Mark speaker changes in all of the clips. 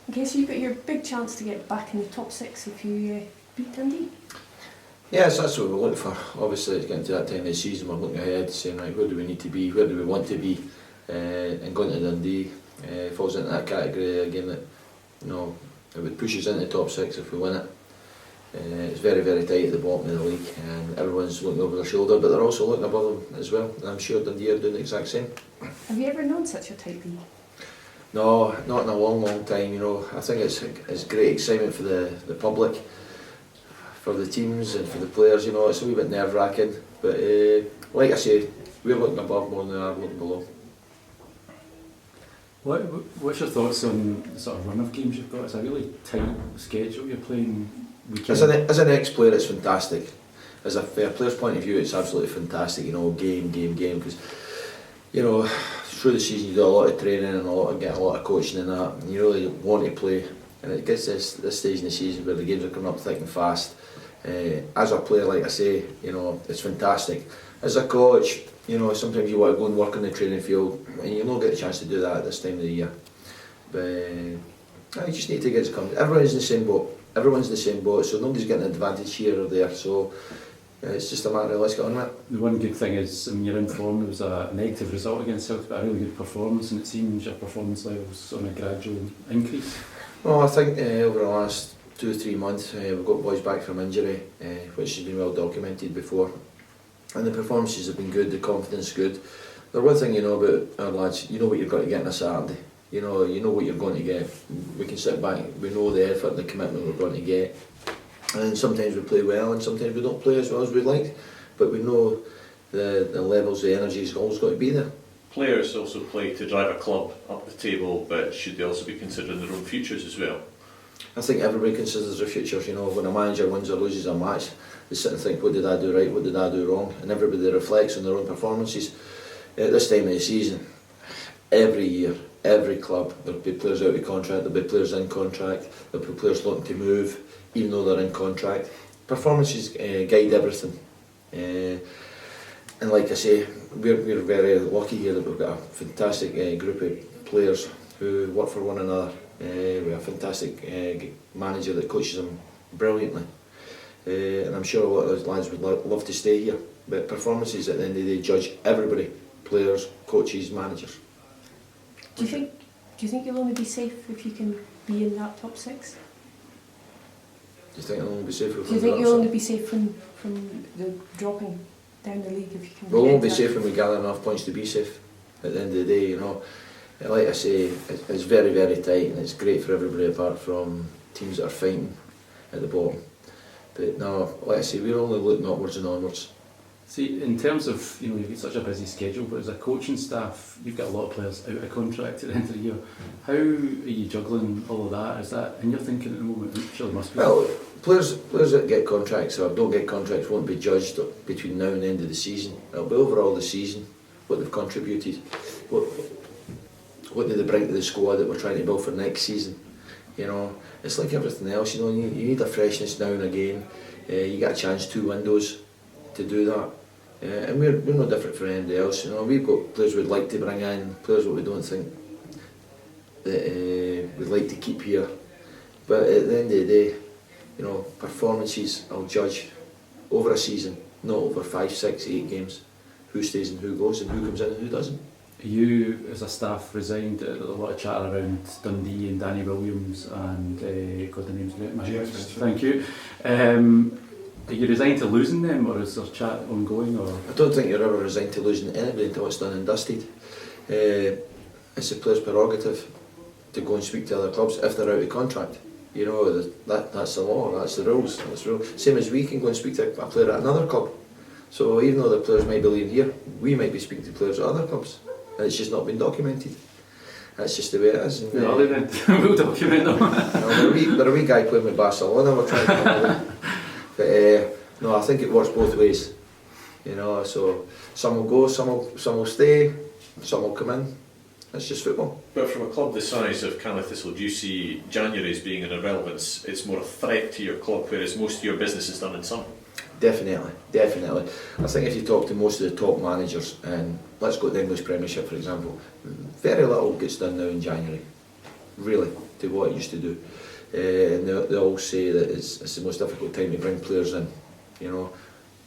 Speaker 1: Okay, so you've got your big chance to get back in the top 6 if you beat Dundee.
Speaker 2: Yes, that's what we're looking for. Obviously, it's getting to that time of the season, we're looking ahead, saying, right, where do we need to be, where do we want to be, and going to Dundee falls into that category again that, you know, it would push us into the top 6 if we win it. It's very, very tight at the bottom of the league, and everyone's looking over their shoulder, but they're also looking above them as well, and I'm sure Dundee are doing the exact same.
Speaker 1: Have you ever known such a tight league?
Speaker 2: No, not in a long, long time, you know. I think it's great excitement for the public, for the teams and for the players, you know. It's a wee bit nerve-wracking, but like I say, we're looking above more than they are looking below.
Speaker 3: What's your thoughts on the sort of run of games you've got? It's a really tight schedule you're playing weekend.
Speaker 2: As an ex-player, it's fantastic. As a player's point of view, it's absolutely fantastic, you know, game, because, you know, through the season you do a lot of training and get a lot of coaching and that, and you really want to play, and it gets this stage in the season where the games are coming up thick and fast. As a player, like I say, you know, it's fantastic. As a coach, you know, sometimes you want to go and work on the training field, and you don't get the chance to do that at this time of the year. But you just need to get it come. Everyone's in the same boat. Everyone's in the same boat, so nobody's getting an advantage here or there. So it's just a matter of let's get on with it.
Speaker 3: The one good thing is, when you're in form, there was a negative result against Celtic, but a really good performance, and it seems your performance level's on a gradual increase.
Speaker 2: Well, I think over the last 2 or 3 months, we've got boys back from injury, which has been well documented before. And the performances have been good, the confidence is good. The one thing you know about our lads, you know what you've got to get on a Saturday. You know what you're going to get. We can sit back, we know the effort and the commitment we're going to get. And sometimes we play well and sometimes we don't play as well as we'd like. But we know the levels, the energy has always got to be there.
Speaker 4: Players also play to drive a club up the table, but should they also be considering their own futures as well?
Speaker 2: I think everybody considers their futures, you know. When a manager wins or loses a match, they sit and think, what did I do right, what did I do wrong? And everybody reflects on their own performances. At this time of the season, every year, every club, there'll be players out of contract, there'll be players in contract, there'll be players looking to move, even though they're in contract. Performances guide everything. And like I say, we're very lucky here that we've got a fantastic group of players who work for one another. We have a fantastic manager that coaches them brilliantly. And I'm sure a lot of those lads would love to stay here. But performances at the end of the day judge everybody, players, coaches, managers.
Speaker 1: Do you think you'll only be safe if you can be in that top 6?
Speaker 2: Do you think I'll only be safe?
Speaker 1: Do you think you'll only be safe from the dropping down the league if you can?
Speaker 2: We'll only be safe when we gather enough points to be safe. At the end of the day, you know, like I say, it's very, very tight, and it's great for everybody apart from teams that are fighting at the bottom. But no, like I say, we're only looking upwards and onwards.
Speaker 3: See, in terms of, you know, you've got such a busy schedule, but as a coaching staff, you've got a lot of players out of contract at the end of the year. How are you juggling all of that? Is that in your thinking at the moment? Surely must be.
Speaker 2: Well, players that get contracts or don't get contracts won't be judged between now and the end of the season. It'll be overall the season, what they've contributed, what do they bring to the squad that we're trying to build for next season. You know, it's like everything else, you know, you need a freshness now and again. You get a chance 2 windows to do that. And we're no different from anybody else, you know. We've got players we'd like to bring in, players that we don't think that we'd like to keep here. But at the end of the day, you know, performances I'll judge over a season, not over 5, 6, 8 games. Who stays and who goes and who comes in and who doesn't.
Speaker 3: You, as a staff, resigned. There's a lot of chat around Dundee and Danny Williams and God, the name's great. Thank you. Are you resigned to losing them, or is there chat ongoing? Or
Speaker 2: I don't think you're ever resigned to losing anybody until it's done and dusted. It's the player's prerogative to go and speak to other clubs if they're out of contract. You know, that's the law, that's the rules. That's the rule. Same as we can go and speak to a player at another club. So even though the players might be leaving here, we might be speaking to players at other clubs. And it's just not been documented. That's just the way it is. And,
Speaker 3: we'll document them.
Speaker 2: They're a wee guy playing with Barcelona, we're trying to but no, I think it works both ways. You know, so some will go, some will stay, some will come in. It's just football.
Speaker 4: But from a club the size of Thistle, do you see January as being an irrelevance? It's more a threat to your club, whereas most of your business is done in summer.
Speaker 2: Definitely. I think if you talk to most of the top managers, and let's go to the English Premiership for example, very little gets done now in January. really, to what it used to do. And they all say that it's the most difficult time to bring players in. You know,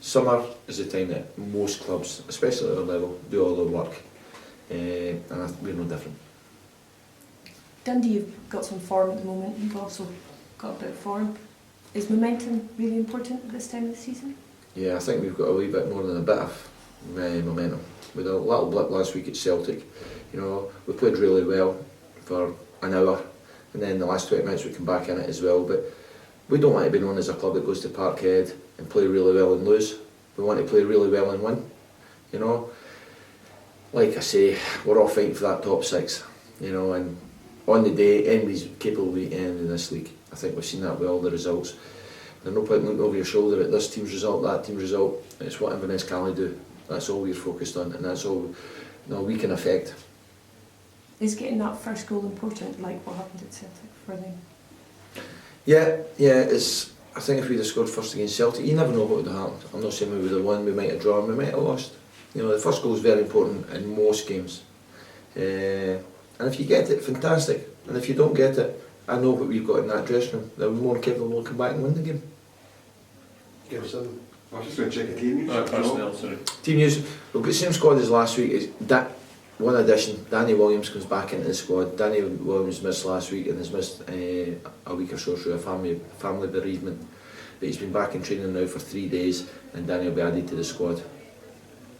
Speaker 2: summer is the time that most clubs, especially at our level, do all their work, and we're no different.
Speaker 1: Dundee, you've got some form at the moment. You've also got a bit of form. Is momentum really important at this time of the season?
Speaker 2: Yeah, I think we've got a wee bit more than a bit of momentum. We had a little blip last week at Celtic. You know, we played really well for an hour, and then the last 20 minutes we come back in it as well. But we don't want to be known as a club that goes to Parkhead and play really well and lose. We want to play really well and win. You know, like I say, we're all fighting for that top 6. You know, and on the day, anybody's capable of ending this league. I think we've seen that with all the results. There's no point looking over your shoulder at this team's result, that team's result. It's what Inverness Cali do. That's all we're focused on, and that's all we can affect.
Speaker 1: Is getting that first goal important, like what happened at Celtic for them?
Speaker 2: Yeah. It's. I think if we'd have scored first against Celtic, you never know what would have happened. I'm not saying we would have won, we might have drawn, we might have lost. You know, the first goal is very important in most games. And if you get it, fantastic. And if you don't get it, I know what we've got in that dressing room. They're more capable of come back and win the game.
Speaker 5: I was just going to check the team news.
Speaker 4: Personnel, sorry.
Speaker 2: Team news, we've got the same squad as last week. It's one addition, Danny Williams comes back into the squad. Danny Williams missed last week and has missed a week or so through a family bereavement. But he's been back in training now for 3 days, and Danny will be added to the squad.